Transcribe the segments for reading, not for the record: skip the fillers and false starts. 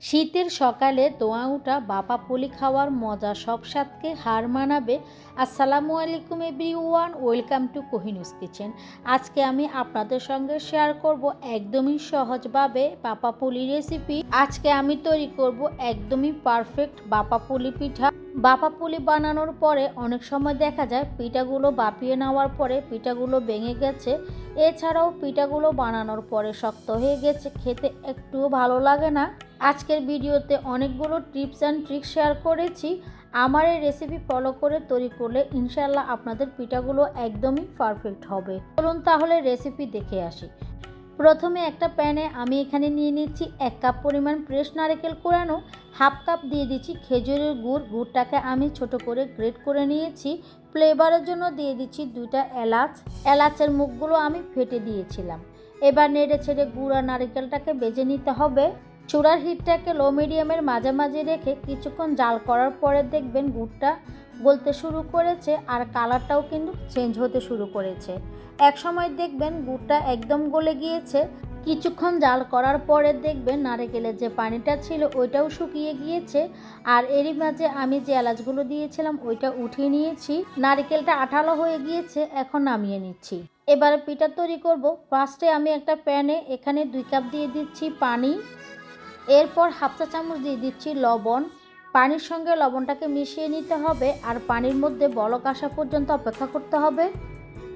শীতের সকালে ধোঁয়া ওঠা ভাপা পুলি খাওয়ার মজা সব স্বাদকে হার মানাবে। আসসালামু আলাইকুম এভরিওয়ান, ওয়েলকাম টু কোহিনুস কিচেন। আজকে আমি আপনাদের সঙ্গে শেয়ার করব একদমই সহজভাবে ভাপা পুলি রেসিপি। আজকে আমি তৈরি করব একদমই পারফেক্ট ভাপা পুলি পিঠা। ভাপা পুলি বানানোর পরে অনেক সময় দেখা যায় পিঠাগুলো ভাপিয়ে নেওয়ার পরে পিঠাগুলো ভেঙে গেছে। এছাড়াও পিঠাগুলো বানানোর পরে শক্ত হয়ে গেছে, খেতে একটুও ভালো লাগে না। আজকের ভিডিওতে অনেকগুলো টিপস অ্যান্ড ট্রিক্স শেয়ার করেছি। আমার এই রেসিপি ফলো করে তৈরি করলে ইনশাল্লাহ আপনাদের পিঠাগুলো একদমই পারফেক্ট হবে। চলুন তাহলে রেসিপি দেখে আসি। প্রথমে একটা প্যানে আমি এখানে নিয়ে নিচ্ছি 1 কাপ পরিমাণ ফ্রেশ নারকেল কোরানো, হাফ কাপ দিয়ে দিচ্ছি খেজুরের গুড়টাকে আমি ছোট করে গ্রেট করে নিয়েছি। ফ্লেভারের জন্য দিয়ে দিচ্ছি 2টা এলাচের মুখগুলো আমি ফেটে দিয়েছিলাম। এবার নেড়ে ছেড়ে গুড় আর নারকেলটাকে ভেজে নিতে হবে। চুলার হিটটাকে লো মিডিয়ামের মাঝামাঝি রেখে কিছুক্ষণ জাল করার পরে দেখবেন গুড়টা গলতে শুরু করেছে আর কালারটাও কিন্তু চেঞ্জ হতে শুরু করেছে। এক সময় দেখবেন গুড়টা একদম গলে গিয়েছে। কিছুক্ষণ জাল করার পরে দেখবেন নারকেলের যে পানিটা ছিল ওইটাও শুকিয়ে গিয়েছে। আর এরই মাঝে আমি যে এলাচগুলো দিয়েছিলাম ওইটা উঠিয়ে নিয়েছি। নারকেলটা আঠালো হয়ে গিয়েছে, এখন নামিয়ে নিচ্ছি। এবারে পিঠা তৈরি করব। ফার্স্টে আমি একটা প্যানে এখানে 2 কাপ দিয়ে দিচ্ছি পানি। এরপর হাফ চা চামচ দিয়ে দিচ্ছি লবণ। পানির সঙ্গে লবণটাকে মিশিয়ে নিতে হবে আর পানির মধ্যে বলক আসা পর্যন্ত অপেক্ষা করতে হবে।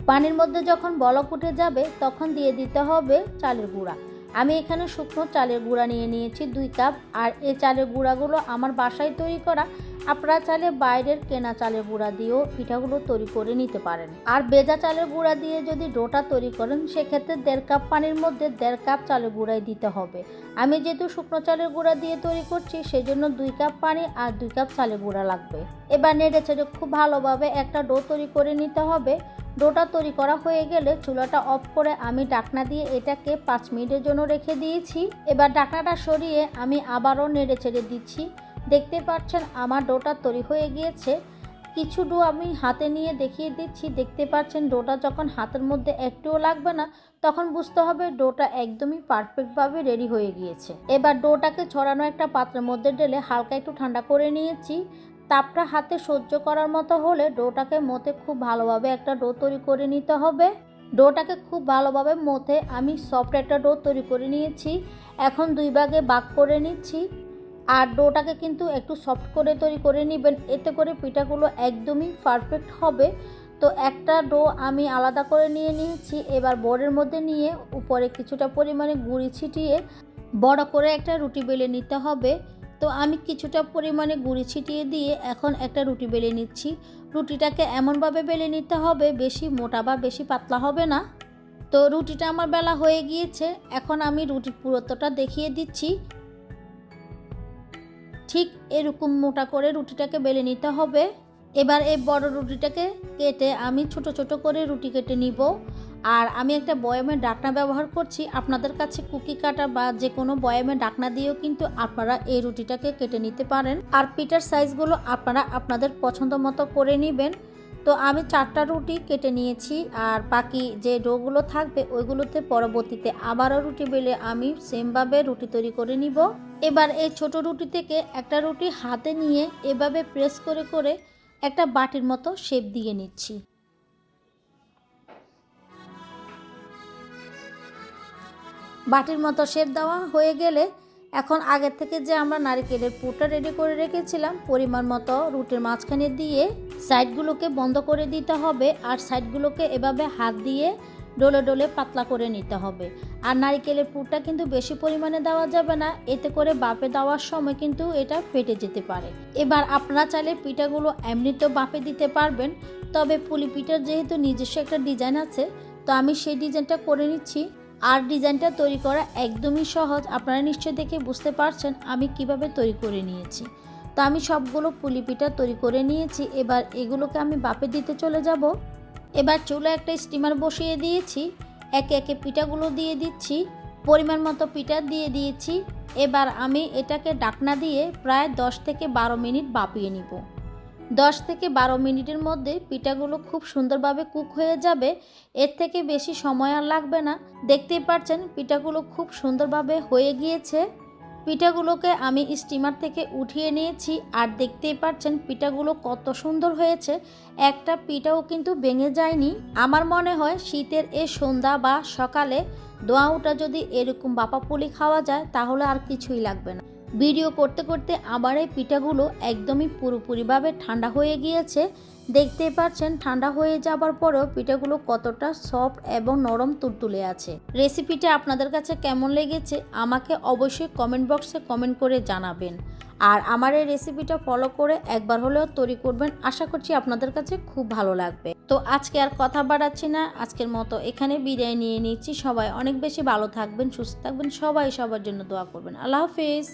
পানির মধ্যে যখন বলক উঠে যাবে তখন দিয়ে দিতে হবে চালের গুঁড়া। আমি এখানে শুকনো চালের গুঁড়া নিয়ে নিয়েছি 2 কাপ। আর এই চালের গুঁড়াগুলো আমার বাসায় তৈরি করা। আপনারা চাইলে বাইরের কেনা চালের গুঁড়া দিয়েও পিঠাগুলো তৈরি করে নিতে পারেন। আর ভেজা চালের গুঁড়া দিয়ে যদি ডোটা তৈরি করেন সেক্ষেত্রে 1.5 কাপ পানির মধ্যে 1.5 কাপ চালের গুঁড়াই দিতে হবে। আমি যেহেতু শুকনো চালের গুঁড়া দিয়ে তৈরি করছি সেই জন্য 2 কাপ পানি আর 2 কাপ চালের গুঁড়া লাগবে। এবার নেড়ে ছেড়ে খুব ভালোভাবে একটা ডো তৈরি করে নিতে হবে। ডোটা তৈরি করা হয়ে গেলে চুলাটা অফ করে আমি ঢাকনা দিয়ে এটাকে 5 মিনিটের জন্য রেখে দিয়েছি। এবার ঢাকনাটা সরিয়ে আমি আবারও নেড়ে ছেড়ে দিচ্ছি। দেখতে পাচ্ছেন আমার ডোটা তৈরি হয়ে গিয়েছে। কিছু ডো আমি হাতে নিয়ে দেখিয়ে দিচ্ছি। দেখতে পাচ্ছেন ডোটা যখন হাতের মধ্যে একটুও লাগবে না তখন বুঝতে হবে ডোটা একদমই পারফেক্টভাবে রেডি হয়ে গিয়েছে। এবার ডোটাকে ছড়ানো একটা পাত্রের মধ্যে ঢেলে হালকা একটু ঠান্ডা করে নিয়েছি। তাপটা হাতে সহ্য করার মতো হলে ডোটাকে মথে খুব ভালোভাবে একটা ডো তৈরি করে নিতে হবে। ডোটাকে খুব ভালোভাবে মথে আমি সফট একটা ডো তৈরি করে নিয়েছি। এখন 2 ভাগে ভাগ করে নিচ্ছি। আর ডোটাকে কিন্তু একটু সফট করে তৈরি করে নেবেন, এতে করে পিঠাগুলো একদমই পারফেক্ট হবে। তো একটা ডো আমি আলাদা করে নিয়ে নিয়েছি। এবার বোর্ডের মধ্যে নিয়ে উপরে কিছুটা পরিমাণে গুঁড়ি ছিটিয়ে বড় করে একটা রুটি বেলে নিতে হবে। তো আমি কিছুটা পরিমাণে গুঁড়ি ছিটিয়ে দিয়ে এখন একটা রুটি বেলে নিচ্ছি। রুটিটাকে এমনভাবে বেলে নিতে হবে বেশি মোটা বা বেশি পাতলা হবে না। তো রুটিটা আমার বেলা হয়ে গিয়েছে। এখন আমি রুটির পুরুত্বটা দেখিয়ে দিচ্ছি। ঠিক এরকম মোটা করে রুটিটাকে বেলে নিতে হবে। এবার এই বড় রুটিটাকে কেটে আমি ছোট ছোট করে রুটি কেটে নিব। আর আমি একটা বয়ামের ঢাকনা ব্যবহার করছি। আপনাদের কাছে কুকি কাটা বা যে কোনো বয়ামের ঢাকনা দিয়েও কিন্তু আপনারা এই রুটিটাকে কেটে নিতে পারেন। আর পিঠার সাইজগুলো আপনারা আপনাদের পছন্দ মতো করে নেবেন। তো আমি 4টা রুটি কেটে নিয়েছি আর বাকি যে ডোগুলো থাকবে ওইগুলোতে পরবর্তীতে আবারও রুটি বেলে আমি সেমভাবে রুটি তৈরি করে নিব। এবার এই ছোট রুটি থেকে একটা রুটি হাতে নিয়ে এভাবে প্রেস করে করে একটা বাটির মতো শেপ দিয়ে নিচ্ছি। বাটির মতো শেপ দেওয়া হয়ে গেলে এখন আগের থেকে যে আমরা নারকেলের পুরটা রেডি করে রেখেছিলাম পরিমাণ মতো রুটির মাঝখানে দিয়ে সাইডগুলোকে বন্ধ করে দিতে হবে। আর সাইডগুলোকে এভাবে হাত দিয়ে ডলে ডলে পাতলা করে নিতে হবে। আর নারকেলের পুরটা কিন্তু বেশি পরিমাণে দেওয়া যাবে না, এতে করে বাপে দেওয়ার সময় কিন্তু এটা ফেটে যেতে পারে। এবার আপনারা চাইলে পিঠাগুলো এমনিতেও বাপে দিতে পারবেন, তবে পুলি পিঠার যেহেতু নিজস্ব একটা ডিজাইন আছে তো আমি সেই ডিজাইনটা করে নিচ্ছি। আর ডিজাইনটা তৈরি করা একদমই সহজ, আপনারা নিশ্চয়ই দেখে বুঝতে পারছেন আমি কিভাবে তৈরি করে নিয়েছি। তো আমি সবগুলো পুলি পিঠা তৈরি করে নিয়েছি। এবার এগুলোকে আমি বাপে দিতে চলে যাব। এবার চুলায় একটা স্টিমার বসিয়ে দিয়েছি। একে একে পিঠাগুলো দিয়ে দিচ্ছি। পরিমাণ মতো পিঠা দিয়ে দিয়েছি। এবার আমি এটাকে ঢাকনা দিয়ে প্রায় 10 থেকে 12 মিনিট ভাপিয়ে নিব। 10 থেকে 12 মিনিটের মধ্যে পিঠাগুলো খুব সুন্দরভাবে কুক হয়ে যাবে। এর থেকে বেশি সময় আর লাগবে না। দেখতেই পাচ্ছেন পিঠাগুলো খুব সুন্দরভাবে হয়ে গিয়েছে। পিঠাগুলোকে আমি স্টিমার থেকে উঠিয়ে নিয়েছি আর দেখতেই পাচ্ছেন পিঠাগুলো কত সুন্দর হয়েছে, একটা পিঠাও কিন্তু ভেঙে যায়নি। আমার মনে হয় শীতের এই সন্ধ্যা বা সকালে দোয়া উঠা যদি এরকম বাপা পুলি খাওয়া যায় তাহলে আর কিছুই লাগবে না। ভিডিও করতে করতে আমার এই পিঠাগুলো একদমই পুরোপুরিভাবে ঠান্ডা হয়ে গিয়েছে। দেখতেই পাচ্ছেন ঠান্ডা হয়ে যাবার পরেও পিঠাগুলো কতটা সফট এবং নরম তুলতুলে আছে। রেসিপিটা আপনাদের কাছে কেমন লেগেছে আমাকে অবশ্যই কমেন্ট বক্সে কমেন্ট করে জানাবেন। আর আমার এই রেসিপিটা ফলো করে একবার হলেও তৈরি করবেন, আশা করছি আপনাদের কাছে খুব ভালো লাগবে। তো আজকে আর কথা বাড়াচ্ছি না, আজকের মতো এখানে বিদায় নিয়ে নিচ্ছি। সবাই অনেক বেশি ভালো থাকবেন, সুস্থ থাকবেন, সবাই সবার জন্য দোয়া করবেন। আল্লাহ হাফেজ।